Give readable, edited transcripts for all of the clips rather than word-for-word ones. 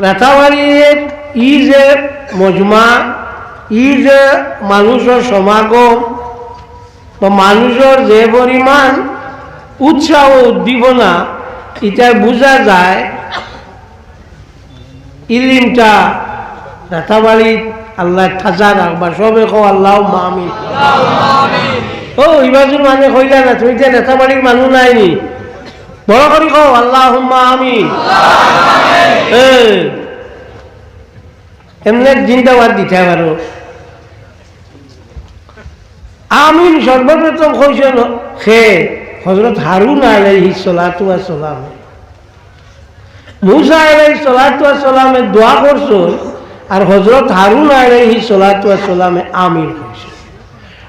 রাতাবাড়ির ই যে মজমা, ই যে মানুষের সমাগম বা মানুষের যে পরিমাণ উৎসাহ উদ্দীপনা, এটা বোঝা যায় ইলিমটা রাতাবাড়ির আল্লাহ খাজা রাখবা। সবে কো আল্লাহ আমিন। ও ইবাজুর মানে কইলা না, তুমি যে রাতাবাড়ির মানুষ নাইনি, বড় করে কো আল্লাহ আমিন। এমনি জিন্দাবাদ দিতে পারো। আমিন সর্বপ্রথম কইছেন সে হযরত হারুন আলাইহিস সালাতু ওয়াস সালাম। মুসা আলাইহিস সালাতু ওয়াস সালামে দোয়া করছেন, আর হযরত হারুন আলাইহিস সালাতু ওয়াস সালামে আমিন কইছেন।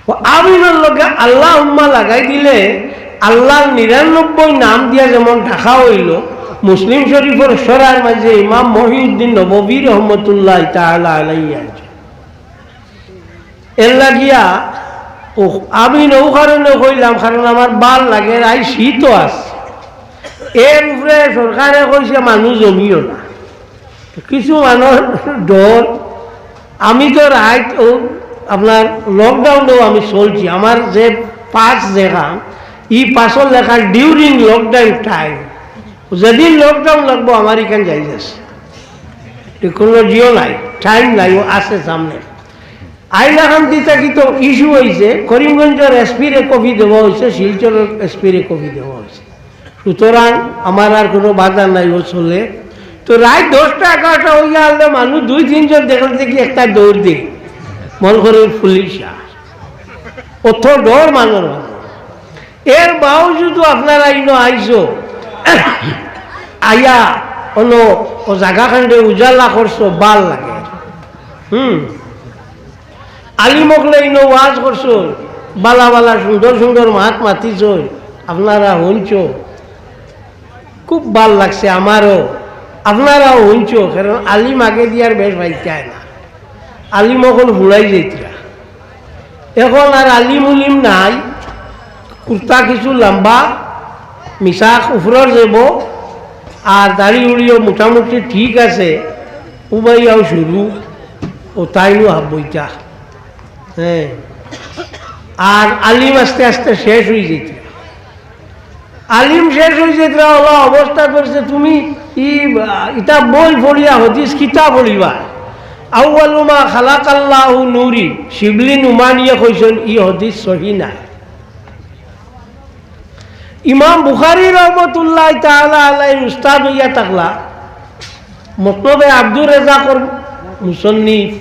ও আমিনের লগে আল্লাহুম্মা লাগাই দিলে আল্লাহর 99 নাম দিয়া যেমন ঢাকা হইল, মুসলিম শরীফের সরার মাঝে ইমাম মহিউদ্দিন নববী রহমতুল্লাহ তাআলা আলাইহি আছে। এর লাগিয়া ও আমি নৌ কারণে কইলাম, কারণ আমার ভাল লাগে, আই শীতও আছে। এর উপরে সরকারে কইছে মানুষ জমিও না, কিছু মানুষ ডর। আমি তো রাইট ও আপনার লকডাউনেও আমি চলছি, আমার যে পাস দেখা ই পাসের লেখা ডিউরিং লকডাউন টাইম, যেদিন লকডাউন লাগবো আমার এখানে যাই যাচ্ছে, টেকনোলজিও নাই, টাইম নাই, ও আছে সামনে। আইলাখান দিতা কি তো ইস্যু হয়েছে, করিমগঞ্জের এসপিরে কপি দেওয়া হয়েছে, শিলচরের এসপিরে কপি দেওয়া হয়েছে। সুতরাং আমার আর কোনো বাধা নাই, ও চলে। তো রাত 10টা 11টা হইয়া হলে মানুষ 2-3 জন দেখলে দেখি একটা দৌড় দিই, মন করে পুলিশ অত ডর মানুষ। এর বাউজুদু আপনারা ইনো আইসো আইয়া অন্য ও জায়গা খান্ডে উজালা করছো, ভাল লাগে। আলিমকলে ইনো ওয়াজ করছো, বালা বালা সুন্দর সুন্দর মাত মাতিছ, আপনারা শুনছ, খুব ভাল লাগছে আমারও। আপনারাও শুনছ, কারণ আলিম আগে দিয়ার বেশ ভাইতায় না, আলিম এখন হুড়াই যেতরা। এখন আর আলিম উলিম নাই, কুর্তা কিছু লম্বা মিশাক উফরর যাব, আর দাড়ি উড়িও মোটামুটি ঠিক আছে, উবাইয়াও শুরু ও তাইও হাবইটা। হ্যাঁ, আর আলিম আস্তে আস্তে শেষ হয়ে যেত। আলিম শেষ হয়ে যেত হলো অবস্থা করছে, তুমি ইটা বই পড়িয়া হদিস কিতা পড়িবা। আউয়ালু মা খালাকাল্লাহু নূরি, শিবলি নুমানিয়া কইছেন ই হদিস সহি না। ইমাম বুখারী রহমতুল্লাহ তাআলা আলাইহি উস্তাদ হইয়া থাকলা, মতলবে আব্দুর রাজ্জাকর মুসন্নিফ,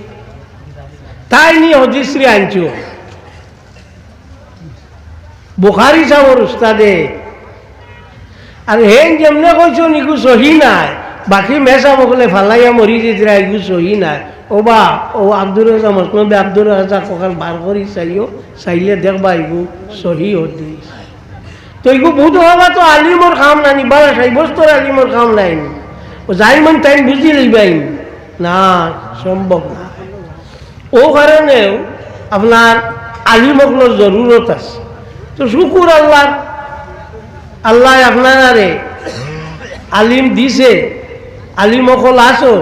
তাই নি হদিস রে আনছো। বুখারী সাহেবের উস্তাদে, আর হেন যেমনে কইছো নিকু সহি নাই, বাকি মেসা মকলে ফালাইয়া মরি যেতরা এগু সহি নাই। ও বা ও আব্দুর রাজ্জাক মতলবে আব্দুর রাজ্জাক কখান বার করি চাইও, চাইলে দেখবা এগু সহি হদিস। তো এগু বহুত হবা তো আলিমর কাম নানি, 12 বছর আলিমর কাম নাইনি, ও যাই মন তাই বুঝি লইবাই না, সম্ভব না। ও কারণেও আপনার আলিমকলোর জরুরত আছে। তো শুকুর আল্লাহ, আল্লাহ আপনারে আলিম দিছে, আলিমকল আসো।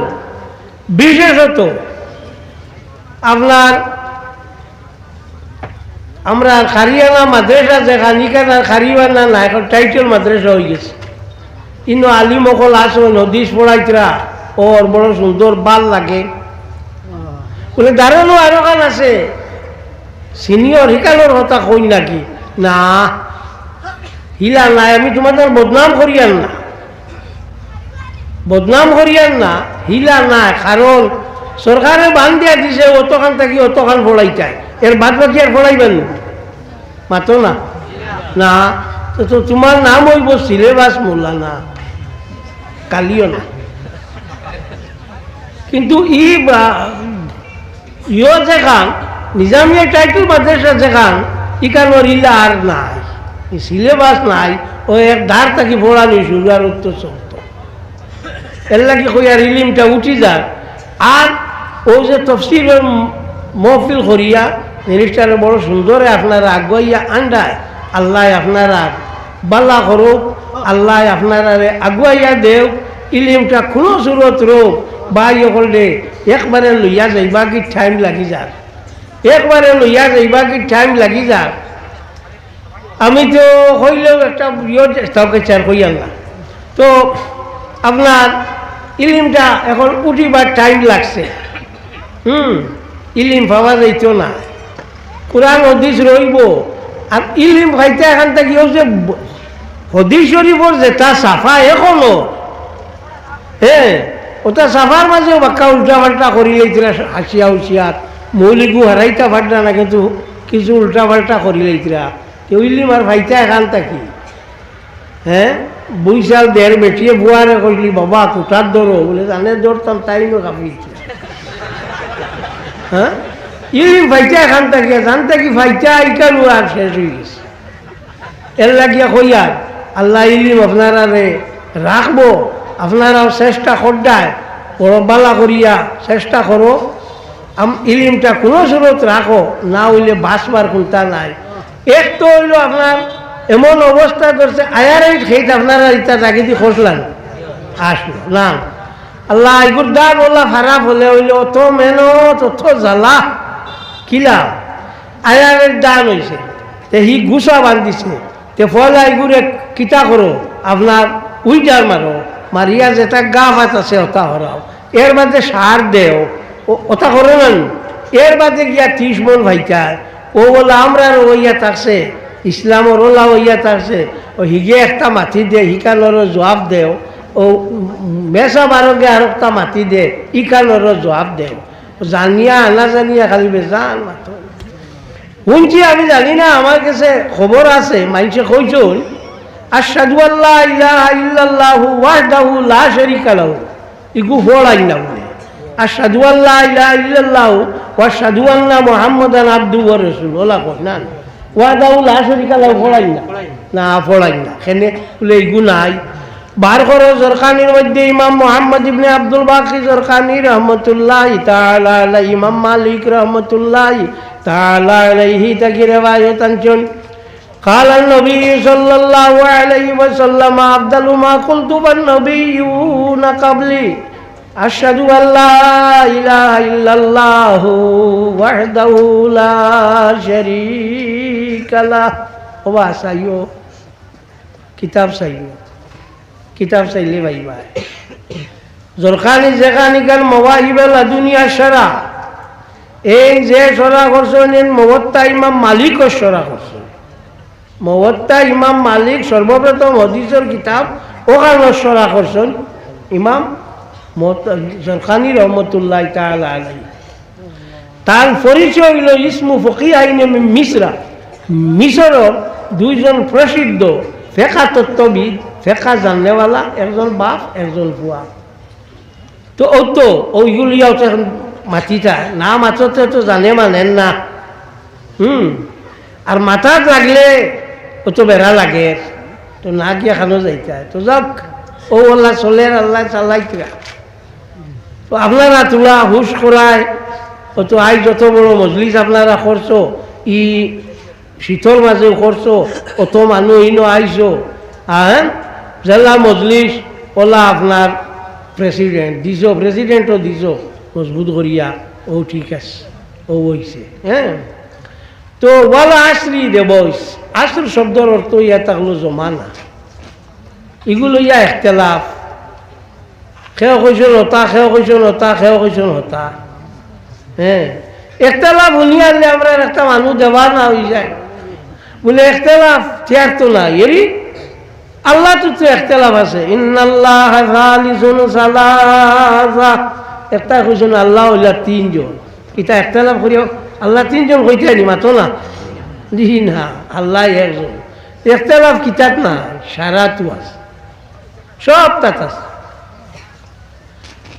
বিশেষত আপনার আমরা খারিয়ানা মাদ্রাসা যেখান ইখানার খারিয়ানা না, এখন টাইটেল মাদ্রাসা হয়ে গেছে। ইনো আলিমকল আসো, নদীশ পড়াইতরা, ওর বড় সুন্দর ভাল লাগে। বলে দাঁড়ানো আরো গান আছে সিনিয়র হিকানোর কথা কই নাকি? না, হিলা নাই, আমি তোমাদের বদনাম করিয়ান না, বদনাম করিয়ান না, হিলা নাই। কারণ সরকারে বান দিয়া দিছে অতখান থাকি অতখান ফোড়াইতাই, এর বাদ বাকি আর ফোড়াইবেন মাতো না। না তো তোমার নাম হইব সিলেবাস মোল্লা না, কালিও না। কিন্তু ইয়ে যেখান নিজামিয়া টাইটেল মাদ্রাসা যেখান ইকানোর ইলা আর নাই, সিলেবাস নাই, ও এক ধার থাকি পড়ানি শুরু আর উত্তর চলত। এর লাগে কই আর ইলিমটা উঠি যাক। আর ও যে তফসিলের মহফিল করিয়া জিনিসটারে বড় সুন্দরে আপনারা আগুয়াইয়া আন্ডায়, আল্লাহ আপনারা বাল্লা করুক, আল্লাহ আপনারা আগুয়াইয়া দেও, ইলিমটা কোনো সুরত রোগ বা ইয়ে করলে একবারে লইয়া যাইবা কি টাইম লাগি যার, একবারে লইয়া যাইবা কি টাইম লাগি যার। আমি তো হইলেও একটা তাকে চার কই আনলাম। তো আপনার ইলিমটা এখন উঠিবার টাইম লাগছে। ইলিম পাওয়া যাইত না, কোরআন হদিস রইব। আর ইলিম ভাইতে এখান থেকে হচ্ছে হদিস শরীফর যেটা সাফা এখনো, হ্যাঁ ওটা সাফার মাঝেও বাক্কা উল্টা পাল্টা করি লইছিল, হাসিয়া হুসিয়াত মৌলিকু হারাইতা পারটা না, কিন্তু কিছু উল্টা পাল্টা করি লইছিলা। কেউ ইলিম আর ভাইতে এখান থাকি, হ্যাঁ বৈশাল দেড় বেটিয়ে বুয়ারে কইলি বাবা কোটার ধরো বলে জানে ধরতাম তাইও কাঁপিয়েছে। হ্যাঁ ইলিম ভাইটা এখান থেকে জান থাকি ভাইটা ইকালু আর শেষ হয়ে গেছে। এর লাগিয়া কইয়ার আল্লাহ ইলিম আপনারা রে রাখবো, আপনারাও চেষ্টা করডায় বড় বালা করিয়া চেষ্টা করো। ইলিমটা কোনো সুরত রাখো, না হইলে বাঁচবার কোনটা নাই। এক তো হইল আপনার এমন অবস্থা করছে আয়ার এই খেয়ে আপনারা ইটা জাগিদি খসলেন আসলো না। আল্লাহ এগুর দাম ওল্লা খারাপ হলে হইলে অত মেহনত অত জ্বালা কিলা আয়ারের দান হয়েছে, তে হি গুছা বান্ধিছে, তে ফলা এগুরে কিতা করো আপনার উইটার মারো, মারিয়া যেটা গা মাছ আছে ওটা হরাও, এর বাদে সার দেও ওটা করো না। এর বাদে গিয়া 30 মন ভাইটার ও বলে আমরা ওইয়া থাকছে ইসলামর ওলা ওইয়া থাকছে, ও হিগে একটা মাটি দে হিকানোর জবাব দেও, ও মেসা বারোগে আর একটা মাটি দে ইকানোর জবাব দেও। জানিয়া আনা জানিয়া খালি বেজান মাত্র শুনছি, আমি জানি না, আমার কাছে খবর আছে মানুষে কইছুন আশহাদু আল্লা ইলাহা ইল্লাল্লাহু ওয়াহদাহু লা শারীকা লাহু, ইগু ফড়াই না বলে আশহাদু আল্লা ইলাহা ইল্লাল্লাহু ওয়া আশহাদু আন্না মুহাম্মাদান আবদুহু ওয়া রাসূলুহু ওলা কই না, ওয়াহদাহু লা শারীকা লাহু ফড়াই না ফড়াই না কেনে বলে ইগু নাই। বার করো জরখানির মধ্যে ইমাম মুহাম্মদ ইবনে আব্দুল বাকি জরখানি রহমতুল্লাহি তাআলা আলাইহি, ইমাম মালিক রহমতুল্লাহি তাআলা আলাইহি তাকি রিওয়ায়াত আনছেন قال النبي صلى الله عليه وسلم أفضل ما قلت والنبيون قبلي أشهد أن لا إله إلا الله وحده لا شريك له واسايو কিতাব চাইলে ভাই ভাই জরখানি যেখানি কাল মওয়াহিবুল দুনিয়া শরা, এই যে শরা করছেন মুওয়াত্তা ইমাম মালিকর শরা করছেন। মুওয়াত্তা ইমাম মালিক সর্বপ্রথম হাদিসের কিতাব ওখানে শরা করছেন ইমাম জরখানি রহমতুল্লাহ তাআলা আলাইহি। তার পরিচয় হইল ইসমু ফকিহাইনে মিসরা, মিশরের দুইজন প্রসিদ্ধ ফেকা তত্ত্ববিদ, ফেকা জাননেওয়ালা, একজন বাপ একজন বুয়া। তো ও তো ওইগুলিয়াও তো এখন মাটিটা না মাথতে তো জানে মানেন না। আর মাথাত লাগলে ও তো বেড়া লাগে, তো না গিয়া খানো যাইতে তো যাক ও আল্লাহ চলে আল্লাহ চালাইতরা। তো আপনারা তোলা হুশ করায় ও তো আই যত বড় মজলিস আপনারা করছো, ই শীতল মাঝেও করছো, অত মানুষ ইনো আইছো, হ্যাঁ জেলা মজলিস ওলা আপনার প্রেসিডেন্ট দিছ, প্রেসিডেন্টও দিছ মজবুত করিয়া, ও ঠিক আছে ও হইছে। হ্যাঁ তো ওয়ালা আশ্রি দেবস, আশ্র শব্দের অর্থ ইয়া থাকলো জমানা, এগুলো ইয়া এখতেলাফ, খেয়ে কইসন হতা, খেয়ে কইসন হতা, খেয়ে কইসন হতা। হ্যাঁ এখতেলাফ শুনিয়ে আনলে আমরা একটা মানুষ দেওয়া না হয়ে যায় বলে এখতেলাফ ঠিক তো না। এরি আল্লাহ তো এখতেলাফ আছে, ইন্নাল্লাহ সালিসুন সালাসা, একটা কইসন আল্লাহ হইলা 3 জন, এটা এখতেলাফ করিও আল্লাহ 3 জন হইতে নি মাতো না দিহি না, আল্লাহ একজন। এখতেলাফ কিতাব না, সারাতু আছে, সব তাত আছে।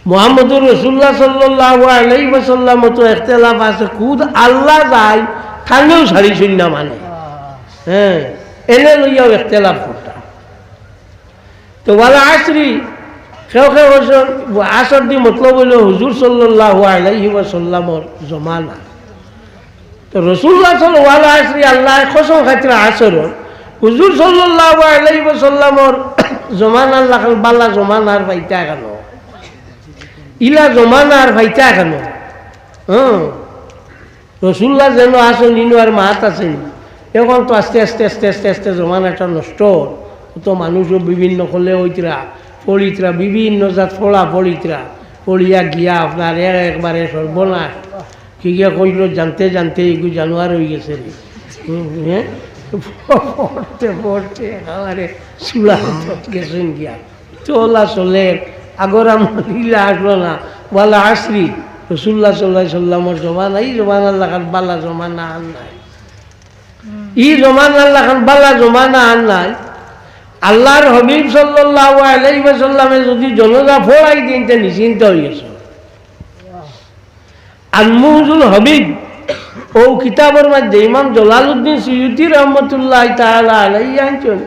মুহাম্মদুর রাসূলুল্লাহ সাল্লাল্লাহু আলাইহি ওয়াসাল্লাম তো ইখতিলাফ আছে, খুদ আল্লাহ যায় কানেও সারি শূন্য মানে। হ্যাঁ এনে লইয়াও ইখতিলাফ করতা। তো ওয়ালা আশরি কেউ কেউ আসর দি মতলব হইল হুজুর সাল্লাল্লাহু আলাইহি ওয়াসাল্লামর জমানা। তো রাসূলুল্লাহ সাল্লাল্লাহু আলাইহি আল্লাহ কসম খাইতরা আসর হুজুর সাল্লাল্লাহু আলাইহি ওয়াসাল্লামর জমানার লাখান বালা জমানার ভাইতা কেন ইলা জমানার ভাইতা কেন রসুল্লাহ যেন আসেন ইনু আর মাত আছেন এখন তো আস্তে আস্তে আস্তে আস্তে আস্তে জমানাটা নষ্ট তো মানুষও বিভিন্ন হলে ওইতরা পড়িতরা বিভিন্ন জাত ফোড়া পড়িতরা পড়িয়া গিয়া আপনার একবারে সর্বনাশ কি গিয়া কইল জানতে জানতে এগুলো জানোয়ার হয়ে গেছে হ্যাঁ পড়তে পড়তে একেবারে চুলা গেছেন গিয়া চলা চলে আগরা মহিলা আসলো না বলা আসরি রসুল্লাহ সাল্লাহ সাল্লামর জমানা এই জমানার লাখান বালা জমানা আর নাই ই জমানার লাখান বালা জমানা আর নাই আল্লাহর হবিব সাল্লাল্লাহু আলাইহি ওয়াসাল্লামে যদি জনজা ফোড়াই দিন তে নিশ্চিন্ত হয়ে গেছে আল-মুজুল হবিব ও কিতাবের মধ্যে ইমাম জালালউদ্দিন সুয়ুতি রহমতুল্লাহ তাআলা আলাইহি আনছেন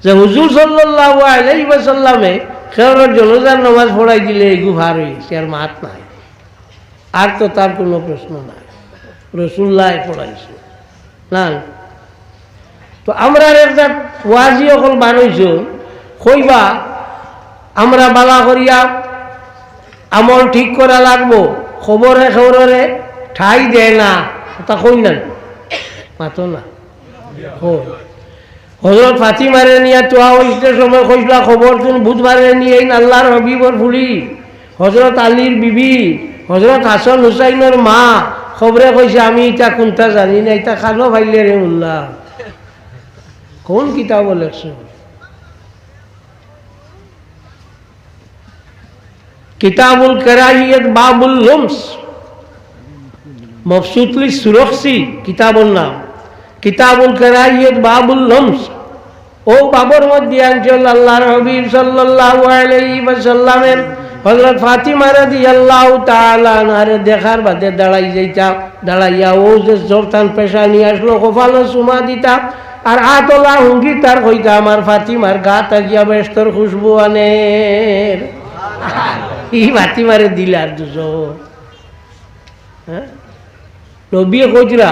যে হুজুর সাল্লাল্লাহু আলাইহি ওয়াসাল্লামে খেয়ালের জনজার নামাজ পড়াই দিলে এগু ভার হয়ে গেছে আর মাত নাই আর তো তার কোনো প্রশ্ন নাই রসুল্লাহ পড়াইছে না তো আমরা একটা ওয়াজি অকল বানাইছ কইবা আমরা বালা করিয়া আমল ঠিক করা লাগবো খবরে খবরে ঠাই দেয় না তা কই না মাতো না হজরত ফাতিমারে নিয়ে তোয়া হইতে সময় কইসলা খবর তুমি বুধবারে নিয়ে আল্লাহর হবিবর ফুলি হজরত আলীর বিবি হজরত হাসান হুসাইনের মা খবরে কইছে আমি ইটা কোনটা জানি না ইটা খালো ভাইলে রে উল্লাহ কোন কিতাব লেখছ কিতাবুল কারাহিয়াত বাবুল লুমস মফসুতলি সুরখসি কিতাবুল নাম কিতাবুল কারাহিয়াত বাবুল লুমস ও বাবর মধ্যে আনছেন আল্লাহর হাবিব সাল্লাল্লাহু আলাইহি ওয়াসাল্লামের হযরত ফাতিমা রাদিয়াল্লাহু তাআলা আনহারে দেখার বাদে দাঁড়াই যাইতা দাঁড়াইয়া ও যে জোরতান পেশা নিয়ে আসলো কপালে চুমা দিতা আর আতলা হুঙ্গি তার কইতা আমার ফাতিমার গা তাকিয়া বেস্তর খুশবু আনের এই ফাতিমারে দিলার দুজো হ্যাঁ নবী কইরা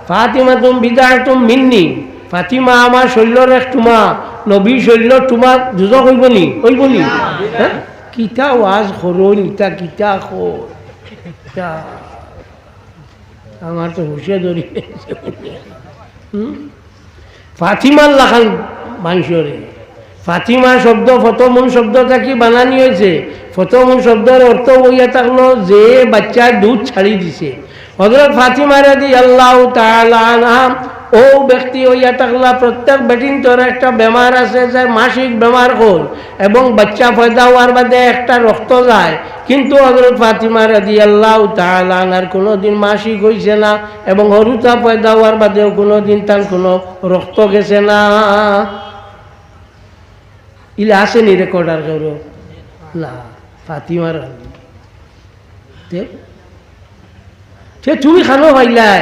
ফাতিমা তুমি বিদায় তুমি মিন্নি ফাতিমা আমার শৈল্যর এক টুমা নবী শৈল্য টুমা দুজো কইবনি কইবনি হ্যাঁ কিতা ওয়াজ করুন ইটা কিতা আমার তো হুশে ধরি ফাতিমার লাখান মানুষরে ফাতিমা শব্দ ফতমুন শব্দটা কি বানানি হয়েছে ফতমুন শব্দের অর্থ হইয়া থাকলো যে বাচ্চার দুধ ছাড়ি দিছে হযরত ফাতিমা রাদিয়াল্লাহু তাআলা আনহা ও ব্যক্তি হইয়া থাকলা প্রত্যেক বেটিন তোর একটা বেমার আছে যে মাসিক বেমার হল এবং বাচ্চা পয়দা হওয়ার বাদে একটা রক্ত যায় কিন্তু হযরত ফাতিমা রাদিয়াল্লাহু তাআলা আনহার কোনোদিন মাসিক হইছে না এবং হরুতা পয়দা হওয়ার বাদেও কোনোদিন তার কোনো রক্ত গেছে না ইলে আসেনি রেকর্ডার করো না ফাতিমার তুমি খানো পাইলাই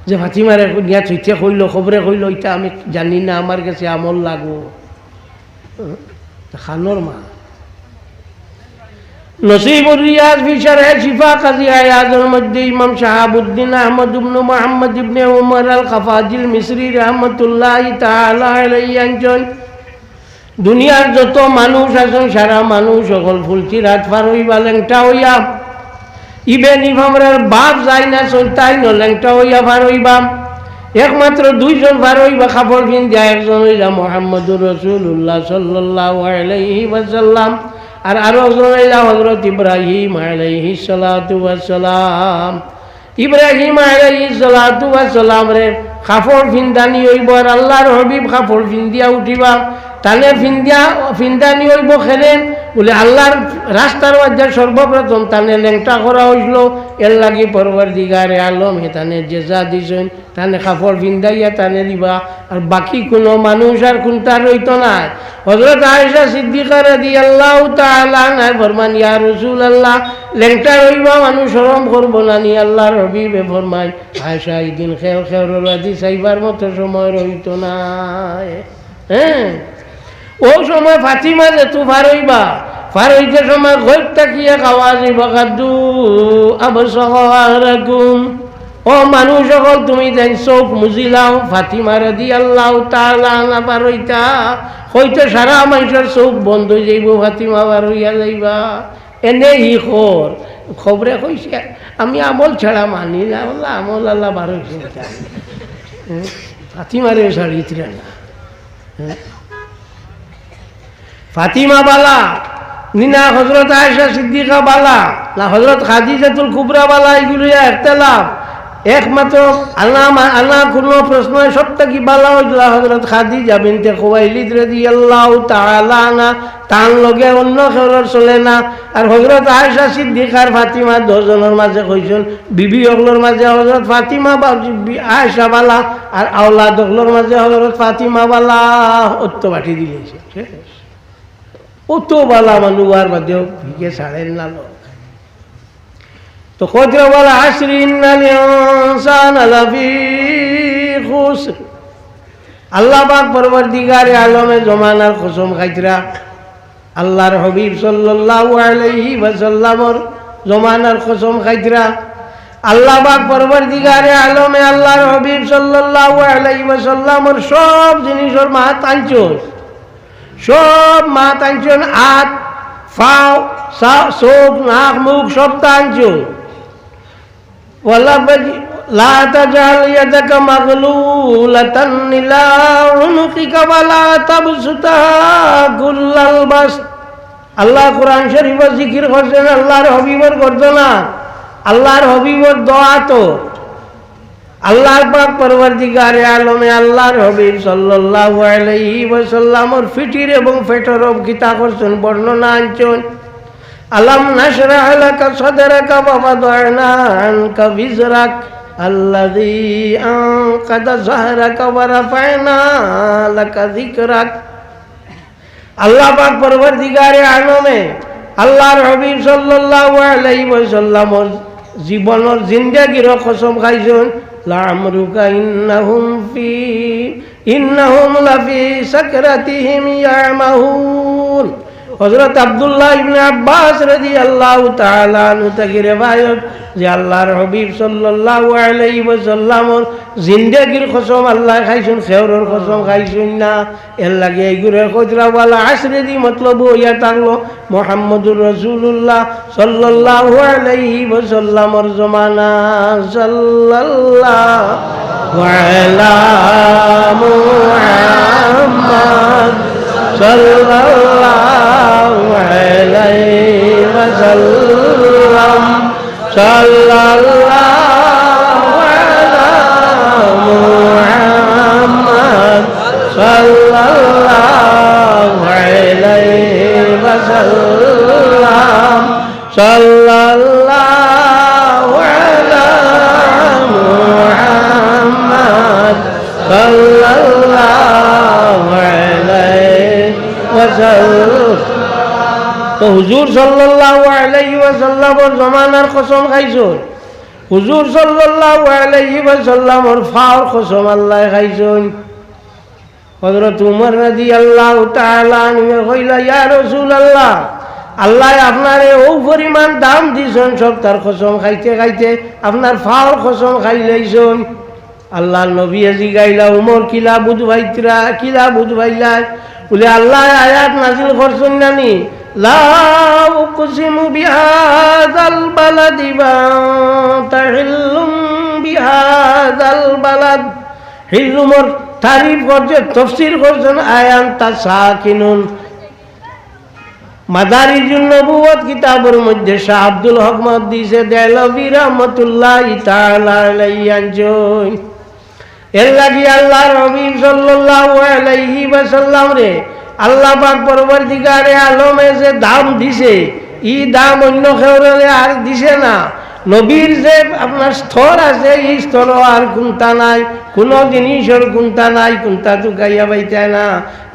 যে ফাতিমার নিয়া চৈতে কইল খবরে কইল এটা আমি জানি না আমার কাছে আমল লাগবো খানোর মা নসিবুর রিয়াজ ফি শারহ শিফা কাজী আয়াজের মধ্যে ইমাম শাহাবুদ্দিন আহমদ ইবনে মুহাম্মদ ইবনে উমর আল খাফাজিল মিসরি রাহমাতুল্লাহি তাআলা আলাইহি আনছেন দুনিয়ার যত মানুষ আছেন সারা মানুষ সকল ফুলছি রাত পার হইবা লেংটা হইয়া ইবেন ইমামরার বাপ যায় না চলতাই নলেংটা হইয়া পার হইবা একমাত্র দুইজন পার হইবা কাপড় পিন্ধা একজন হইলা মুহাম্মদুর রাসূলুল্লাহ সাল্লাল্লাহু আলাইহি ওয়াসাল্লাম আর আরো একজন হইলা হযরত ইব্রাহিম আলাইহিস সালাতু ওয়াস সালাম ইব্রাহিম আলাইহিস সালাতু ওয়াস সালাম রে কাপড় পিন্দানি হইব আর আল্লাহর হাবিব কাপড় পিন্দিয়া উঠিবা তাহলে ফিন্দানি হইব খেলেন বলে আল্লাহর রাস্তার মধ্যে সর্বপ্রথম তানে লেংটা করা হইল এর লাগি পরওয়ারদিগারে আলম হে তানে জেজা দিছেন তানে কাপড় ফিন্দাইয়া তানে দিবা আর বাকি কোনো মানুষ আর কোনটা রইত না হযরত আয়েশা সিদ্দিকা রাদিয়াল্লাহু তাআলা আনহা ফরমান ইয়া রাসূলুল্লাহ লেংটা রইবা মানুষ শরম করব না নি আল্লাহর হাবিবে ফরমায় আয়েশা এই দিন খেল খেল রাদি সাইবার মতো সময় রইত না হ্যাঁ ও সময় ফাতিমা যে তু ফারইবা ফারইতে সময় ঘর তাকিয়ে খাওয়া যাইবা কাদু আবসারাকুম ও মানুষ সকল তুমি যেন চোখ মুজিলাও ফাতিমা রাদিয়াল্লাহু তাআলা আনহা বারইতা হইতে সারা মানুষের চোখ বন্ধ হয়ে যাইব, ফাতিমা বারইয়া যাইবা। এনে ই খবরে কইছে আমি আমল ছাড়া মানি না, বললা আমল আল্লাহ বারইছে ফাতিমারে ছাড়িত্রে না। ফাতিমা বালা নিনা হযরত আয়েশা সিদ্দিকা বালা না হযরত খাদিজাতুল কুবরা বালা, এগুলো ইখতিলাফ। একমাত্র আল্লাহ কোনো প্রশ্ন সবটা কি বালা হইল হযরত খাদিজা বিনতে খুয়াইলিদ রাদিয়াল্লাহু তাআলা আনহা, তার লগে অন্য কেউর চলে না। আর হযরত আয়েশা সিদ্দিকার ফাতিমা দুজনের মাঝে কইছেন বিবি হগলোর মাঝে হযরত ফাতিমা বা আয়েশা বালা, আর আওলাদ হগলোর মাঝে হযরত ফাতিমা বালা। অত্য বাটি দিয়েছে অত বালা মানুষ আর বাদেও ভিকে ছাড়েন না লোক। তো খোঁজে বলা আসরি ইন্নাল ইনসানা লাফি খুসর। আল্লাহ পাক পরবর্তীকারে আলমে জমানার কসম খাইতরা, আল্লাহর হাবিব সাল্লাল্লাহু আলাইহি ওয়াসাল্লামর জমানার কসম খাইতরা। আল্লাহ পাক পরবর্তীকারে আলমে আল্লাহর হাবিব সাল্লাল্লাহু আলাইহি ওয়াসাল্লামর সব জিনিসের মাত আনছন, সব মাত আনছন, হাত পাও চোখ নাক মুখ সব আনছন। লা তাজআল ইয়াদাকা মাগলুলাতান ইলা উনুকিকা ওয়ালা তাবসুতাহা কুল্লাল বাসত। আল্লাহ কোরআন শরীফে জিকির করছেন আল্লাহর হাবিবের গর্দনা, আল্লাহর হাবিবের দোয়া। তো আল্লাহ পাক পরবর্তীকারে আলমে আল্লাহর হাবিব সাল্লাল্লাহু আলাইহি ওয়াসাল্লামর ফিটির এবং ফেটর গীতা করছেন, বর্ণনা আনছেন। আলাম নাশরাহ লাকা সাদরাকা ওয়া ওয়াদা'না আনকা বিজরাক আল্লাযী আনকাদা যাহরাকা ওয়া রাফা'না লাকা যিকরাক। আল্লাহ পাক পরবর্তীকারে আলমে আল্লাহর হাবিব সাল্লাল্লাহু আলাইহি ওয়াসাল্লামর জীবনের জিন্দেগির কসম খাইছেন। লা'আমরুকা ইন্নাহুম লাফি সাকরাতিহিম ইয়ামাহুন। হযরত আব্দুল্লাহ ইবনে আব্বাস রাদিয়াল্লাহু তাআলা আনহু থেকে রিওয়ায়াত যে আল্লাহর হাবিব সাল্লাল্লাহু আলাইহি ওয়াসাল্লামর জিন্দেগির কসম আল্লাহ খাইছেন, খেয়রের কসম খাইছেন না। এর লাগে এইগুলো কইরা ওয়ালা আসরে দি মতলব হইয়া থাকলো মুহাম্মদুর রাসূলুল্লাহ সাল্লাল্লাহু আলাইহি ওয়াসাল্লামর জমানা। সাল্লাল্লাহু আলা মুহাম্মদ সাল্লাল্লাহু আলাইহি ওয়াসাল্লাম। সাল্লাল্লাহু আলা মুহাম্মদ সাল্লাল্লাহু আলাইহি ওয়াসাল্লাম। সাল্লাল্লাহু আলা মুহাম্মদ সাল্লাল্লাহু আলাইহি ওয়াসাল্লাম। তো হুজুর সাল্লাল্লাহু আলাইহি ওয়াসাল্লামর জমানার কসম খাইছেন, হুজুর সাল্লাল্লাহু আলাইহি ওয়াসাল্লামর ফাওর কসম আল্লাহ খাইছেন। হযরত উমর রাদিয়াল্লাহু তাআলা আনহু কইলা ইয়া রাসূলুল্লাহ, আল্লাহ আপনারে ও পরিমাণ দাম দিছেন, সব তার কসম খাইতে খাইতে আপনার ফাওর কসম খাইলাইছেন। আল্লাহর নবী জিগাইলা উমর কিলা বুঝবাইতরা, কিলা বুঝবাইলা? বলে আল্লাহ আয়াত নাজিল করছেন নানি, লা উকসিমু বিহাযাল বালাদি ওয়া তাহিল্লুম বিহাযাল বালাদ। হিল্লুমর তারিফ করছে, তাফসীর করছেন আয়াত তাসাকিনুন। মাদারিজুন নবুওয়াত কিতাবের মধ্যে শাহ আব্দুল হক মুহাদ্দিসে দেহলভী রাহমাতুল্লাহি তাআলা আলাইহি আনছেন। এর লাগি আল্লাহর হাবিব সাল্লাল্লাহু আলাইহি ওয়াসাল্লাম রে আল্লাহ পাক পরবর্তীকারে আলমে যে দাম দিছে, ই দাম অন্য কেউরে আর দিছে না। নবীর যে আপনার স্তর আছে, এই স্তর আর কোনটা নাই, কোনো জিনিসের কোনটা নাই, কোনটা তো গাইয়া পাইতায় না।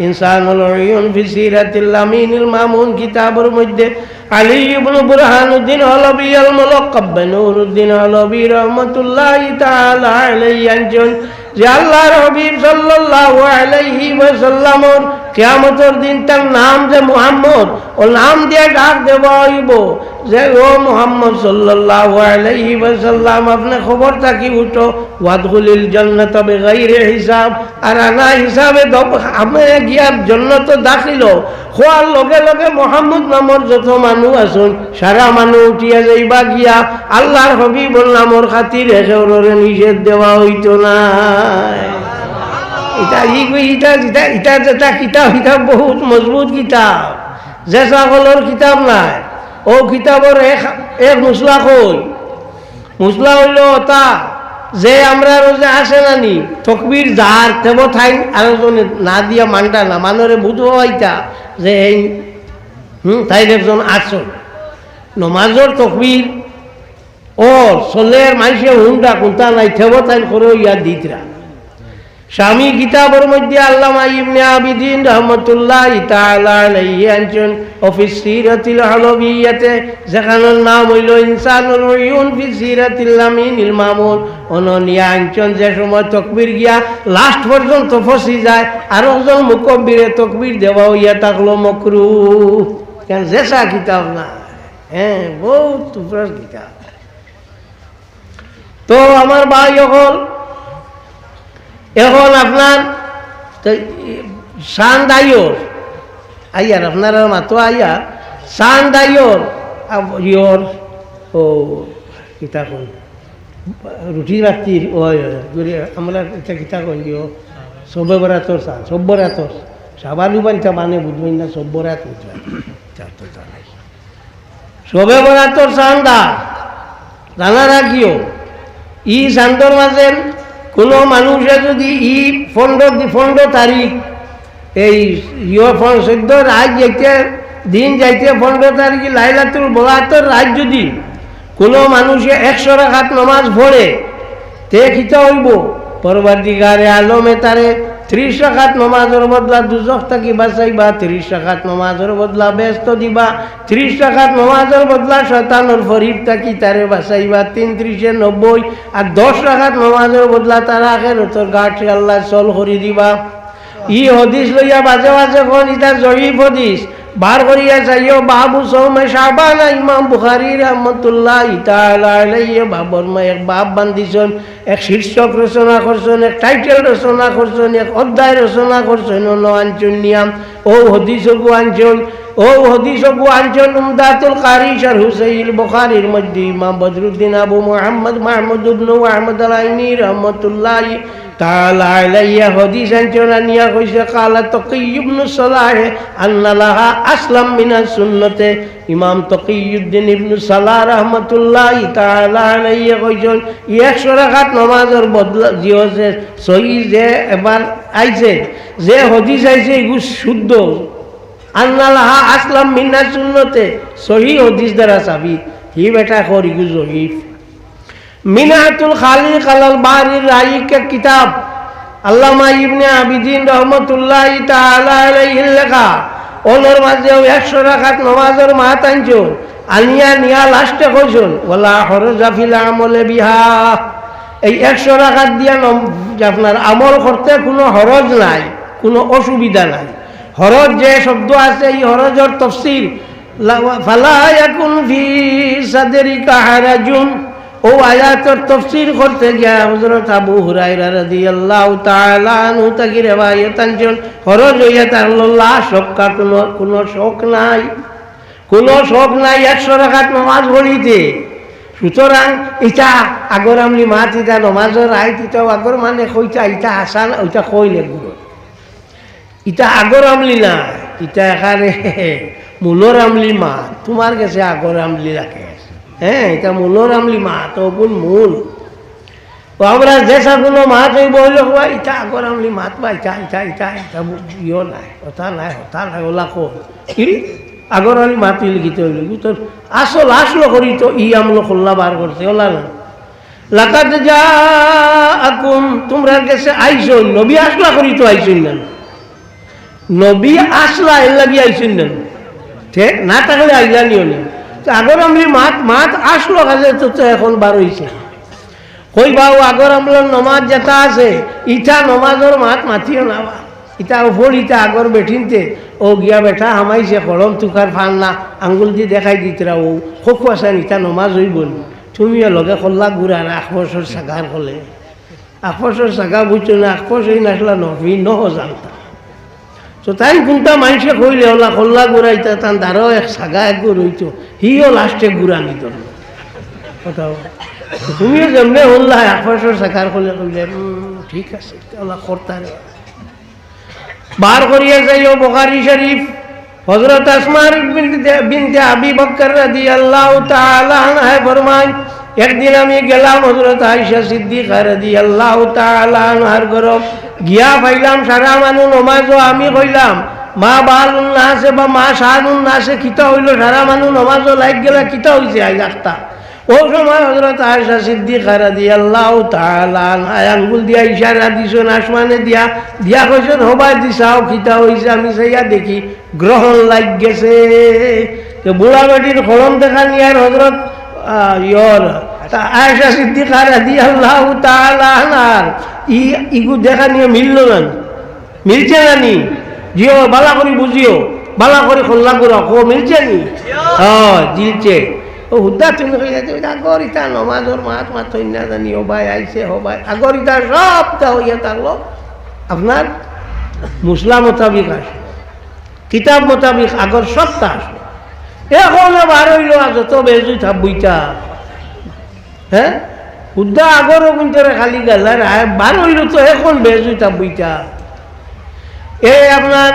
ইনসানুল উয়ুন ফি সিরাতিল আমিনুল মামুন কিতাবের মধ্যে আলী ইবনে বুরহানুদ্দিন হলবি আল মুলাক্কাব নূরুদ্দিন হলবি রাহমাতুল্লাহি তাআলা আলাইহি আনছেন যে আল্লাহর হাবিব সাল্লাল্লাহু আলাইহি ওয়াসাল্লামর কিয়ামতের দিন তার নাম যে মুহাম্মদ, ও নাম দিয়ে ডাক দেওয়া হইব যে ও মুহাম্মদ সাল্লাল্লাহু আলাইহি ওয়াসাল্লাম, আপনি খবর থাকি উঠো, ওয়াদখুলিল জান্নাত বিগাইরি হিসাব, আর আনা হিসাবে আমি গিয়া জান্নাত দাখিল হওয়ার লগে লগে মুহাম্মদ নামর যত মানুষ আছেন সারা মানুষ উঠিয়া যাইবা গিয়া আল্লাহর হাবিবুর নামর খাতিরে সেওরে নিষেধ দেওয়া হইতো না। এটা কিতাব বহুত মজবুত কিতাব, যে সকলের কিতাব নাই। ও কিতাবর এক মুসলা কই, মুসলা হইল তা যে আমরা রোজে আসে নানি তকবির যার তেব ঠাই আরেকজনে না দিয়া মানটা না মানরে বুধ হইতা যে এই তাই একজন আসন নমাজর তকবির ও চলের মাইসে হুন্ডা কোনটা নাই থেব তাই করে ইয়া দিতরা। স্বামী কিতাবের মধ্যে আল্লামা ইবনে আবিদিন রহমতুল্লাহ তাআলা আলাইহি আনছেন অফিস সিরাতিল হালবিয়াতে, যেখানের নাম হইল ইনসানুল উয়ুন ফি সিরাতিল আমিনিল মামুন, অননিয়া আনছেন যে সময় তকবীর গিয়া লাস্ট পর্যন্ত ফসি যায় আর একজন মুকব্বিরে তকবীর দেওয়া হইয়া থাকলো মাকরুহ। কেন যেসা কিতাব না, হ্যাঁ বহুত উপরের কিতাব। তো আমার ভাই এখন আপনার সান্দাইয়র আইয়ার আপনার মাতো আইয়া সান্দাইয়র ইয়র ও কিতা কই রুটি রাত্রির ওই আমরা এটা কিতা কই দিও সবে বরাতর সান সব বরাতর সাবালু বাড়িটা মানে বুঝবেন না, সব বরাত বুঝবেন সবে বরাতর সান্দা জানা রাখিও। ই সান্দর মাঝে কোনো মানুষে যদি ই 15 তারিখ এই 14 রাত যাইতে দিন যাইতে 15 তারিখ লাইলাতুল বরাতের রাত যদি কোনো মানুষে 100 রাকাত নামাজ পড়ে তে খিতা হইব পরবর্তীকারে আলমে তারে 30 রাকাত নামাজের বদলা দুজখ থাকি বাঁচাইবা, 30 রাকাত নামাজের বদলা ব্যস্ত দিবা, 30 রাকাত নামাজের বদলা শয়তানের ফরিব থাকি তারে বাঁচাইবা 33 90, আর 10 রাকাত নামাজের বদলা তারা আখিরাতের গাঠে আল্লাহ চল করে দিবা। ই হদিস লইয়া বাজে বাজে কোন ইটা জয়ীফ হদিস বার করিয়া চাইও বাবু সৌমে শাবানা ইমাম বুখারী রহমতুল্লাহ তাআলা আলাইহি বাবর মা এক বাব বান্দিছেন, এক শীর্ষক রচনা করছেন, এক টাইটেল রচনা করছেন, এক অধ্যায় রচনা করছেন আনছেন নিয়াম ও হদিসগু আনছেন উমদাতুল কারি শারহু সহিহ বুখারীর মধ্যে ইমাম বদরুদ্দিন আবু মুহাম্মদ মাহমুদ ইবনে আহমদ আল-আইনি রহমতুল্লাহ তাআলা আলাইহি হাদিস আনছেন নিয়া কইছে কালা তাকিয়্যুবনু সালাহ আন্নালাহা আসলাম মিনাস সুন্নতে। ইমাম তাকিয়্যুদ্দিন ইবনে সালাহ রাহমাতুল্লাহ তাআলা আলাইহি কইছেন 100 রাকাত নামাজের বদলা যে হচ্ছে সহিহ যে এবার আইছে যে হাদিস আইছে এগু শুদ্ধ আন্নালাহা আসলাম মিনাস সুন্নতে সহিহ হাদিস দ্বারা সাবিত হি বেটা করিগু জয়ীফ। মিনাতুল খালিক আলাল বারির রাইক কিতাব আল্লামা ইবনে আবিদিন রহমতুল্লাহ তাআলা আলাইহি লেখা, ওনার মাঝে 100 রাকাত নামাজের মাত আনছেন আনিয়া নিয়া লাস্টে কইছেন ওয়ালা হরজা ফিল আমলে বিহা, এই 100 রাকাত দিয়া আপনার আমল করতে কোনো হরজ নাই, কোনো অসুবিধা নাই। হরজ যে শব্দ আছে এই হরজের তাফসীর ফালা ইয়াকুন ফি সাদরিকা হারাজুন, ও আয়াতের তাফসীর করতে গিয়া হযরত আবু হুরায়রা রাদিয়াল্লাহু তাআলা আনহু থেকে riwayat আনছেন হরজ হইয়া তার আল্লাহ শক্কা কোনো শোক নাই, কোনো শোক নাই 100 রাকাত নামাজ পড়িতে। সুতরাং এটা আগর আমলি মাত ইটা নামাজের আইত ইটা আগর মানে কইতা ইটা আসান ওইটা কইলে গুরু ইটা আগর আমলি না, ইটা এখানে মূলর আমলি মাত তোমার কাছে আগর আমলি রাখে, হ্যাঁ এটা মূলর আমলি মাত ও কোন মূল ও আমরা যেসা কোনো মাত হইব হইলে হওয়া ইটা আগর আমলি মাত বা ইটা ইটা ইটা ইটা ইয় নাই হতা নাই ওলা করি আগর আমলি মাত লিখিত হইল তোর আসল আসলো করি তো ই আমলো খোল্লা বার করছে ওলা না। লাকাদ জাআকুম তোমরা কাছে আইসন নবী আসলা করি তো আইসন না, নবী আসলা এর লাগি আইসন না, ঠিক না থাকলে আইলা নিও না। আগর আমলি মাত আসলো কাজে তো এখন বার হইছে কই বাউ আগর আমলের নমাজ যেটা আছে ইটা নমাজের মাত মাতিও না, ইটা ফড়িতা আগর বেঠিনতে ও গিয়া বেঠা হামাইছে কলম তুকার ফান না আঙ্গুল দিয়ে দেখাই দিতরা ও খোকু আসান ইটা নমাজ হইব তুমিও লগে কল্লা গুড়ার 8 বছর সাগার হলে 8 বছর সাগা বুঝছো না 8 বছর নাসলা নবী নহ জানতা তো তাই কোনটা মানুষে কইলে ওলা কল্লা গুড়াইতা তান দাঁড়াও এক সাগা এক গুড় হইতো হিও লাস্টে গুড়া নিত কথা তুমিও যেমনে হল্লা 8 বছর সাগার হলে কইলে ঠিক আছে ওলা করতারে বার করিয়া যাইও বুখারী শরীফ হযরত আসমা বিনতে আবি বকর রাদিয়াল্লাহু তাআলা আনহা ফরমান একদিন আমি গেলাম হযরত আয়েশা সিদ্দিকা রাদিয়াল্লাহু তাআলা আনহার ঘর গিয়া পাইলাম সারা মানুষ নমাজও আমি কইলাম মা বালুন নাসে বা মা শাহানুন নাসে কিতা হইল সারা মানুষ নমাজও লাইক গেলা কিতা হইছে আজ একটা ও সময় হযরত আয়েশা সিদ্দিকা রাদিয়াল্লাহু তাআলা আনহা আঙ্গুল দিয়া ইশারা দিছেন আসমানে দিয়া দিয়া কইছেন হবাই দিছাও কিতা হইছে আমি সেইয়া দেখি গ্রহণ লাগ গেছে তো বুড়া বেটির কলম দেখা নিয়ার হযরত আয়েশা সিদ্দিকা রাদিয়াল্লাহু তাআলা আনহার ইগু দেখা নিয়ে মিলল না মিলছে না নি জিও বালা করে বুঝিও বালা করে খোল্লা করে মিলছে নি জিলছে ও হুদা তুমি আগর ইটা নমাজর মাত মাথই না জানি হবাই আইছে হবাই আগর ইটা সবটা হইয়া থাকলো আপনার মুসলা মোতাবিক আসে কিতাব মোতাবিক আগর সবটা আসে এখন বার হইল যত বেজুই থাকবইটা হ্যাঁ হুদা আগরও কিন্তু খালি গেল বার হইল তো এখন বেজুই থাকবইটা আপনার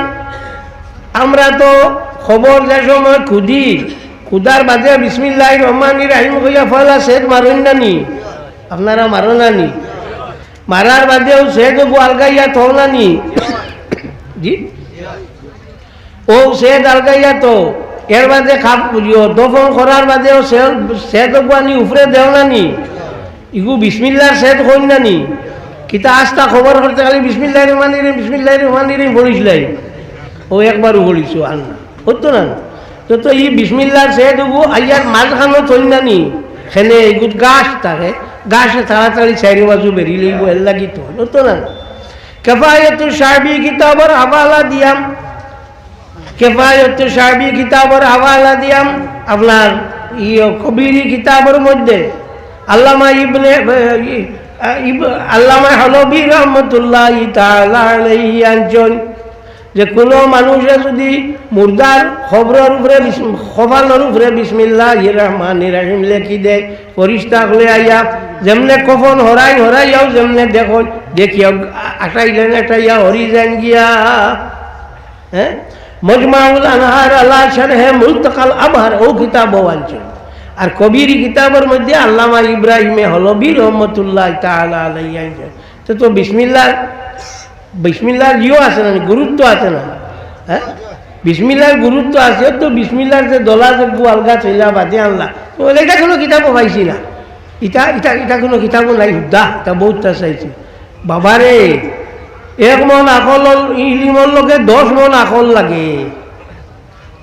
আমরা তো খবর যে সময় খুদার বাদে বিসমিল্লাহির রহমানির রহিম কইয়া ফলা সেদ মারুন নানি আপনারা মারো নানি মারার বাদেও সেদ আলগাইয়া থো নানি জি ও সেদ আলগাইয়া তো এর বাদে খাপ দফন করার বাদেও সেদ আনি উপরে দেও নানি ইগু বিসমিল্লার সেদ কই নানি কিতা আস্তা খবর করতে খালি বিসমিল্লাহির রহমানির রহিম পড়িসলাই ও একবারও পড়িছো আর না হতো না তো ই বিসমিল্লার সে দেবো আইয়ার মাঝখানো চলনানি সেনে এগুত গাছ থাকে গাছে তাড়াতাড়ি চারি বাজু বেরিয়ে লইব এর লাগি তো হতো না কেফায়তুল সাহাবী কিতাবর হাওয়ালা দিয়াম কেফায়তুল সাহাবী কিতাবর হাওয়ালা দিয়াম আপনার কবিরি কিতাবের মধ্যে আল্লামা আল্লামা হলবী রহমতুল্লাহি তাআলা আলাইহি আনছেন যে কোনো মানুষে যদি মুর্দার খবরের উপরে খবরের উপরে বিসমিল্লাহির রহমানির রহিম লেখি দেয় ফরিস্তা হলে আইয়া যেমনে কফন হরাইয়াও যেমনে দেখুন দেখিয়া আটাইলেন আটাইয়া হরি যান গিয়া হ্যাঁ মজমাউল আনহার আলা শারহে মুলতাকাল আবহার ও কিতাব আনছেন আর কবির কিতাবের মধ্যে আল্লামা ইব্রাহিমে হলবী রহমতুল্লাহ তাআলা আলাইহি আনছেন তো বিসমিল্লার জিও আছে না গুরুত্ব আছে না হ্যাঁ বিসমিল্লার গুরুত্ব আছে তো বিসমিল্লার যে দলা যে আলগা চইলা বাদে আনলা বলে এটা কোনো কিতাবও পাইছি না এটা কোনো কিতাবও নাই হুদা এটা বহুতটা চাইছি বাবারে 1 মন আকল ইলিমর লগে 10 মন আকল লাগে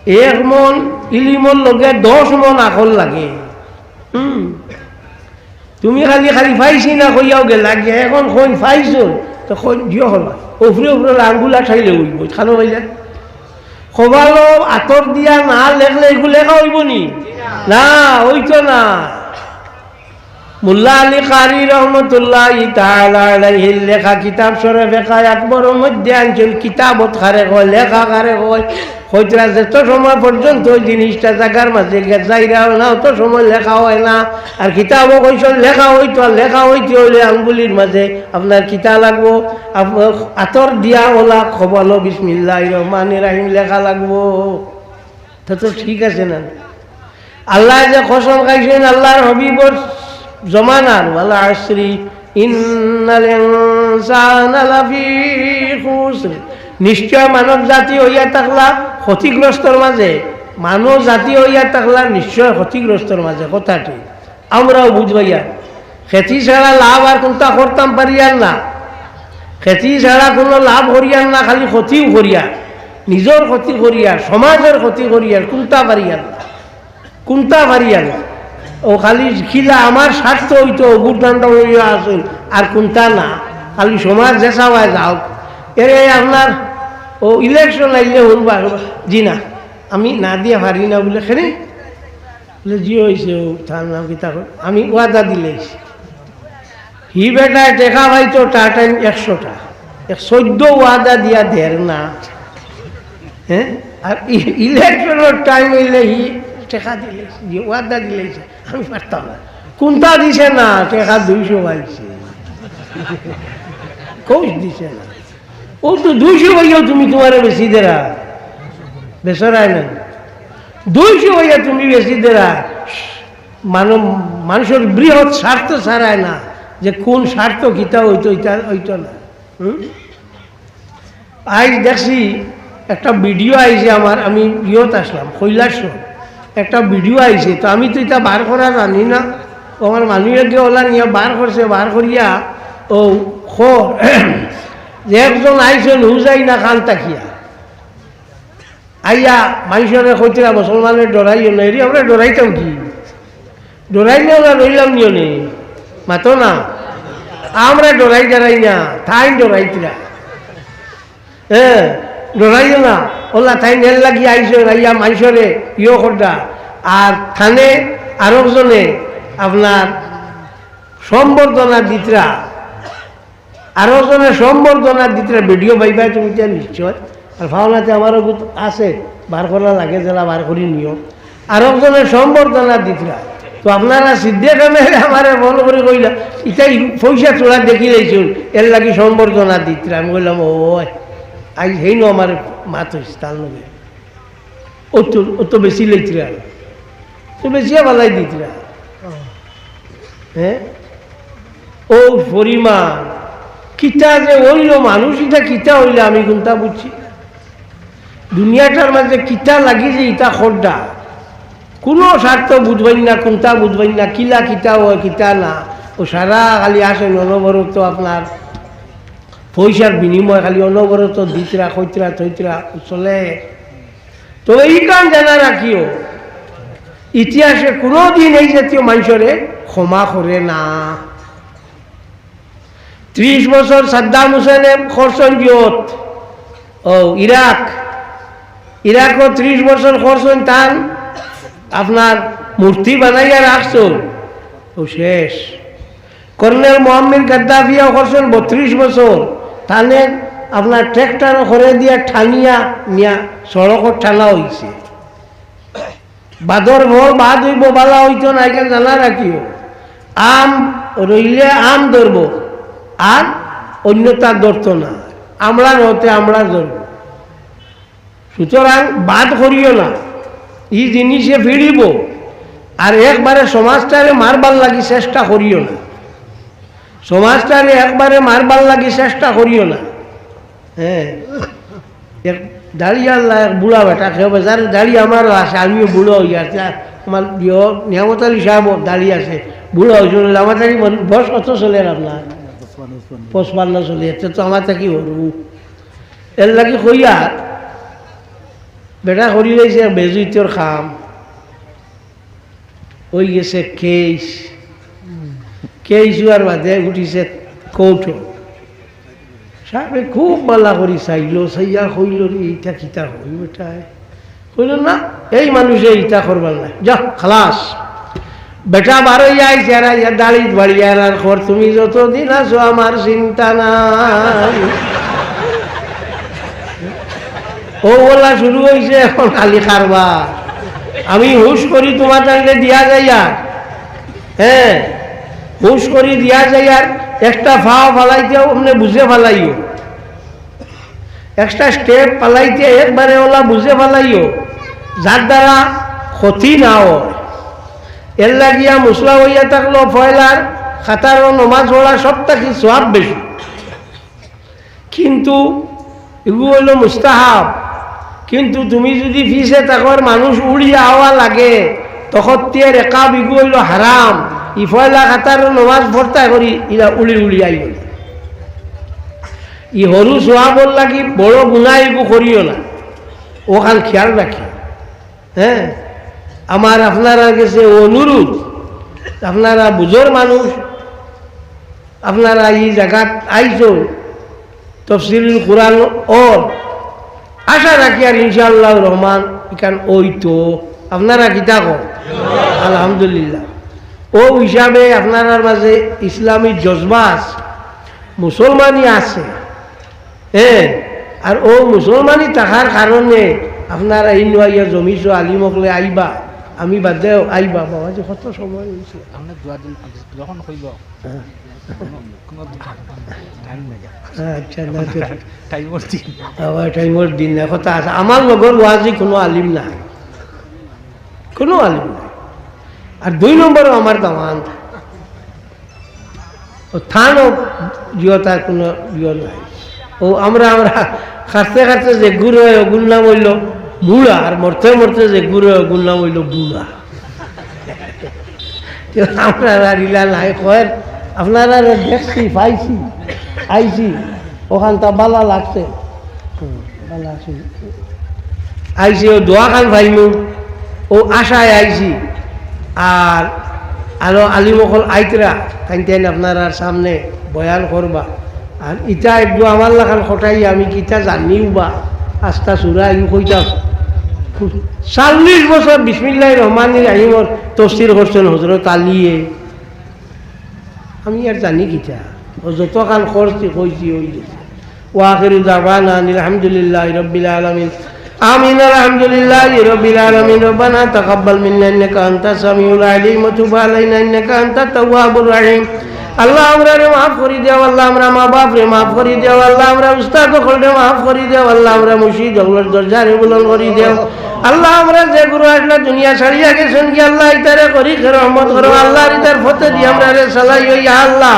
1 মন ইলিমর লগে 10 মন আকল লাগে তুমি খালি পাইছি না কইয়াও গেলা গিয়া এখন কইন পাইছো তখন জিও হলা উপরে আঙ্গুলা ঠাইলে উঠব খানো পাইলে খোবালো আতর দিয়া না লেখলে এগুলো লেখা হইব নি না ওইতো না মোল্লা আলী কারি রহমতুল্লাহি তাআলা আলাইহি লেখা কিতাব শরীফে আকবরের মধ্যে আনছেন কিতাবত খারে কয় লেখা খারে কয় হইতরা যত সময় পর্যন্ত ওই জিনিসটা জায়গার মাঝে যাইরা না অত সময় লেখা হয় না আর কিতাবও কইছেন লেখা হইতে হইলে আঙ্গুলির মাঝে আপনার কিতা লাগবো আতর দিয়া ওলা খবলো বিসমিল্লাহির রহমানির রহিম লেখা লাগবো তো ঠিক আছে না আল্লাহ যে কসম খাইছেন আল্লাহর হবিবর জমানার ওয়ালা আসরি ইন্নাল ইনসানা লাফি খুসর নিশ্চয় মানব জাতি হইয়া থাকলা ক্ষতিগ্রস্তর মাঝে মানব জাতি হইয়া থাকলা নিশ্চয় ক্ষতিগ্রস্তর মাঝে কথাটি আমরাও বুঝবাইয়া খেতি ছাড়া লাভ আর কোনটা করতাম পারিয়ার না খেতি ছাড়া কোনো লাভ করিয়ার না খালি ক্ষতিও করিয়া নিজের ক্ষতি করিয়া সমাজের ক্ষতি করিয়ার কোনটা পারিয়ার ও খালি খিলা আমার স্বার্থ হইতো গুটানটা হইয়া আসুন আর কোনটা না খালি সমাজ যেসা হয় যাও এর আপনার ও ইলেকশন আইলে শুনবা জি না আমি না দিয়ে পারি না বলে খেলে বলে জি হয়েছে ও তার নাম কি তার আমি ওয়াদা দিলেছি হি বেটায় টেকা পাইতো টাটাই 100টা 14 ওয়াদা দিয়া দের না হ্যাঁ আর ইলেকশনের টাইম হইলে হি টেকা দিলেছে যে ওয়াদা দিলেছে আমি পারতাম না কোনটা দিছে না টেকা 200 পাইছে কোচ দিছে না ও তো 200 হইয়াও তুমি তোমার বেশি দেরা বেসরায় না 200 হইয়া তুমি বেশি দেরা মানুষের বৃহৎ স্বার্থ ছাড়ায় না যে কোন স্বার্থ কিতা হইতো হইতো না আজ দেখছি একটা ভিডিও আইছে আমার আমি ইয়ত আসলাম কৈলাস একটা ভিডিও আইছে তো আমি তো এটা বার করা জানি না আমার মানুষকে ওলা নিয়ে বার করছে বার করিয়া ও যে একজন আইসেন হুজাই না খান তাকিয়া আইয়া মানুষের কইতরা মুসলমানের ডরাইও না এরি আমরা ডরাইতাম কি ডরাইলেও না রইলাম নিও নে মাতো না আমরা ডরাই ডরাই না তাই ডরাইতরা হ্যাঁ ডরাইও না ওলা তাই নেল লাগি আইসো আইয়া মানুষরে ইয়ে করটা আর থানে আরেকজনে আপনার সম্বর্ধনা দিতরা আরো জনে সম্বর্ধনা দিতরা ভিডিও পাইবাই তুমি নিশ্চয় আর ভাওনাতে আমারও আছে বার করা লাগে যারা বার করি নিও আরো জনে সম্বর্ধনা দিতরা তো আপনারা সিদ্ধে কামে আমার মন করে কইলা ইটাই পয়সা চোরা দেখি লাইছুন এর লাগি সম্বর্ধনা দিতরা আমি বললাম ও আজ হেই নো আমার মাত হয়েছে তার লগে ও তো বেশি লইতরা তো বেশি ভালাই দিতরা হ্যাঁ ও পরিমাণ কিতা যে হইল মানুষ এটা কিতা হইলে আমি কোনটা বুঝছি দুনিয়াটার মাঝে কিতা লাগি যে ইটা খড্ডা কোনো স্বার্থ বুঝবেন না কোনটা বুঝবেন না কিলা কিতা হয় কিতা না ও সারা খালি আসেন অনবরত আপনার পয়সার বিনিময় খালি অনবরত দিতরা খৈতরা থৈতরা চলে তো এই কান জানা রাখিও ইতিহাসে কোনোদিন এই জাতীয় মানুষরে ক্ষমা করে না 30 বছর সাদ্দাম হুসেনে খরচন জিয়ত ও ইরাকও 30 বছর খরচন তান আপনার মূর্তি বানাইয়া রাখছো ও শেষ কর্নেল মোহাম্মদ গাদ্দাফিয়া খরচন 32 বছর তানে আপনার ট্র্যাক্টর ঘরে দিয়া ঠানিয়া নিয়া সড়কত ঠানা হয়েছে বাদর ভোর বাদ হইব বালা হইতো না এখানে জানা রাখিও আম রইলে আম ধরব আর অন্যতা ধরত না আমরা হতে আমরা ধরব সুতরাং বাদ করিও না এই জিনিসে ফিরিব আর একবারে সমাজটারে মারবার লাগি চেষ্টা করিও না সমাজটারে একবারে মারবার লাগি চেষ্টা করিও না হ্যাঁ এক দাঁড়িয়ে আল্লাহ এক বুড়া বেটা খেয়ে যার দাঁড়িয়ে আমারও আছে আমিও বুড়ো হয়ে আছে আমার নিয়ামত আলী সাহেব দাঁড়িয়ে আছে বুড়ো হয়েছিল আমার থাকি বয়স কত চলে আপনার 55 চলে যাচ্ছে তো আমার থাকি হরু এর লাগি কইয়া বেটা করি রয়েছে বেজুইতর খাম ওই গেছে কেইস হওয়ার বাদে উঠিছে কৌটো সাহেবে খুব বালা করি চাইল চাইয়া কইল এইটা কিতা হই বেটায় কইল না এই মানুষে ইটা করবার না যা খালাস বেটা বারোই আইছে আর দাঁড়িয়ে বাড়িয়ে আর খর তুমি যতদিন আছো আমার চিন্তা নাই ও বলা শুরু হয়েছে এখন খালি খারবা আমি হুশ করি তোমার টাইলে দিয়া যাই আর হ্যাঁ হুশ করি দিয়া যাই আর একটা ফাও ফালাইতে অমনে বুঝে ফালাইও একটা স্টেপ পালাইতে একবারে ওলা বুঝে ফালাইও যার দ্বারা ক্ষতি না হয় এর লাগিয়া মুসলা হইয়া থাকলো ফয়লার খাতার নমাজ পড়া সব থাকি সওয়াব বেশি কিন্তু এগুলো হইল মুস্তাহাব কিন্তু তুমি যদি ফিসে থাকার মানুষ উড়িয়া হওয়া লাগে তখন তের একা বিগু হইল হারাম ই ফয়লা খাতার নমাজ পড়তা করি ইরা উড়ি উড়ি আইব ই হরু সোয়াবর লাগি বড় গুণা এগু করিও না ওখান খেয়াল রাখি হ্যাঁ আমার আপনারা কাছে অনুরোধ আপনারা বুঝোর মানুষ আপনারা এই জায়গাত আইছো তফসিলুল কুরআন ওর আশা রাখি আর ইনশাআল্লাহ রহমান এখান ওই তো আপনারা কি থাকো আলহামদুলিল্লাহ। ও হিসাবে আপনার মাঝে ইসলামী জজবা আছে, মুসলমানই আছে, হ্যাঁ। আর ও মুসলমানই থাকার কারণে আপনারা এই নয়া জমিছ আলিমকলে আইবা, আমি বাদেও আইবা। বাবা যে কত সময় হয়েছে আচ্ছা, টাইমর দিন না কথা আছে। আমার লগর ওয়াজি কোনো আলিম নাই, কোনো আলিম নাই। আর 2 নম্বরও আমার দামান থানও জিয়তার কোনো ইয় নাই। ও আমরা খাটতে খাটতে যে গুরু হয় ওগুর নাম হইল বুড়া, আর মরতে মরতে যে গুরু হয় ওগুর নাম হইল বুড়া। আপনারা রিলা নাই কয়ের, আপনারা দেখছি পাইছি আইছি ওখানটা বালা লাগছে, বালা আইছি ও দোয়া খান ভাইমু, ও আশায় আইছি। আর আরো আলিমকল আইতরা তাইতেন আপনার সামনে বয়ান করবা। আর ইটা একটু আমার লাগান খটাই আমি কিতা জানিও বা আস্তা চূড়া ইউ কইতাম 40 বছর বিসমিল্লাহির রহমানির রহিমর তফসির করছেন হযরত আলীয়ে। আমি আর জানি কিতা ও যত কাল করছি কইছি ওই গেছে। ওয়াখিরু দাওয়ানা আলহামদুলিল্লাহি রাব্বিল আলামিন। آمين الحمد لله رب العالمين ربنا تقبل منا إنك أنت السميع العليم وتب علينا إنك أنت التواب الرحيم আল্লাহ আমরা রে মাফ করে দেও, আল্লাহ আমরা মা বাপ রে মাফ করে দেও, আল্লাহ আমরা উস্তাদ রে মাফ করে দেও, আল্লাহ আমরা মুর্শিদ হলের দরজা রে বুলন্দ করে দেও। আল্লাহ আমরা যে গুরু আসলে দুনিয়া ছাড়িয়া গেছেন কি আল্লাহ ইতারে করি রহমত করো, আল্লাহ ইতার ফতে দিয়ে আমরা রে সালাই ইয়া আল্লাহ।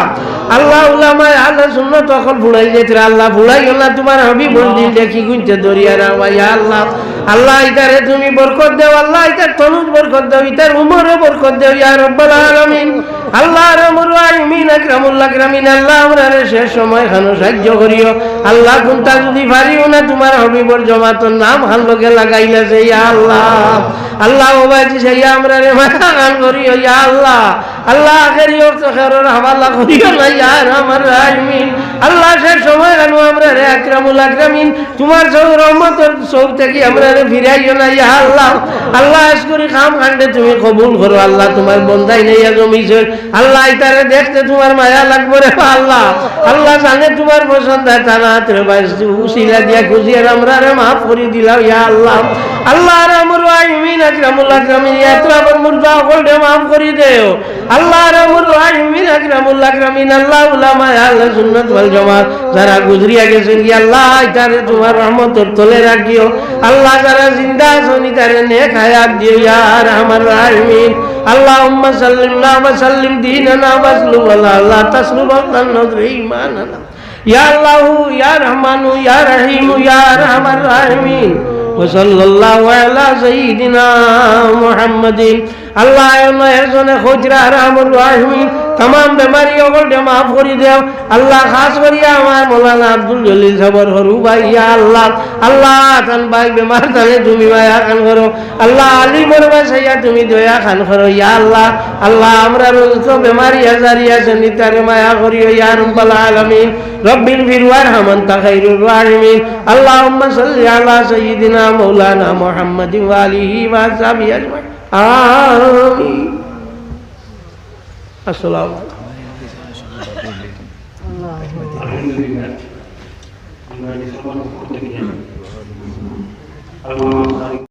আল্লাহ উলামা আল্লাহ সুন্নাত তখন ভুলাই যেতে আল্লাহ ভুলাই না তোমার হবি বন্দিন দেখি গুনতে দরিয়া রাওয়া ইয়া আল্লাহ। আল্লাহ ইতারে তুমি বরকত দেও, আল্লাহ ইতার তনুজ বরকত দেও, ইতার উমরে বরকত দেও ইয়া রব্বাল আলামিন। আল্লাহ রাহমুর রাহিমিন আকরামুল আকরামিন আল্লাহ আমরা শেষ সময় খানো সাহায্য করিও। আল্লাহ কোনটা যদি পারিও না তোমার হবিবর জমাতর নাম খান লোকে লাগাইলে যে ইয়া আল্লাহ। আল্লাহ ওবাজি সেই আমরা রে মাথা গান করিও ইয়া আল্লাহ। আল্লাহ আখেরিও চোখের হাওয়ালা করিও না ইয়া রাহমার রাহিমিন। আল্লাহ শেষ সময় খানো আমরা রে আকরামুল আকরামিন তোমার সৌ রহমতের সৌ থেকে আমরা রে ফিরাইও না ইয়া আল্লাহ। আল্লাহ আজকরি খাম খান্ডে তুমি কবুল করো আল্লাহ, তোমার বন্দাই নেইয়া জমিছে আল্লাহ ইতারে দেখতে তোমার মায়া লাগবে রে আল্লাহ। আল্লাহ জানে তোমার পছন্দ তারা উসিলা দিয়া খুশিয়ার আমরা রে মাফ করে দিলাম ইয়া আল্লাহ। আল্লাহ রাহমুর রাহিমিন আকরামুল আকরামিন ইয়াতরাবুল মুরদা কলডে মাফ করে দেও। আল্লাহ রাহমুর রাহিমিন আকরামুল আকরামিন আল্লাহ উলামা আহলে সুন্নাত ওয়াল জামাত যারা গুজরিয়া গেছেন কি আল্লাহ ইতারে তোমার রহমতের তলে রাখিও। আল্লাহ যারা জিন্দা আছেন ইতারে নেক হায়াত দিও ইয়া রাহমার রাহিমিন। আল্লাহুম্মা সাল্লিনা ওয়া সাল্লিম দীনানা ওয়াসলু ওয়ালা তাসলু ওয়াতান নজরি ঈমানানা ইয়া আল্লাহু ইয়া রহমানু ইয়া রহিমু ইয়া আরহামার রাহিমিন ওয়া সাল্লাল্লাহু আলা সাইয়্যিদিনা মুহাম্মাদিন। আল্লাহ এজনে খুজরা আরহামুর রাহিমিন तमाम बेमारी ओगल माफ कर देव अल्लाह खास करिया हमार मौलाना अब्दुल जलील सबर करू भाई या अल्लाह अल्लाह तन भाई बीमार तने तुमी माया खान करो अल्लाह अली मरवा सैया तुमी दया खान करो या अल्लाह अल्लाह हमरा रोज तो बीमारी हजारिया से नितारे माया करियो या रब्बल आलमीन रब्बिल फिरवार हम अंता खैरुर राहिमीन अल्लाहुम्मा सल्ली अला सय्यिदिना मौलाना मुहम्मदिन व आलिहि व असहाबिहि अजमाइन आमीन। अस्सलामु अलैकुम।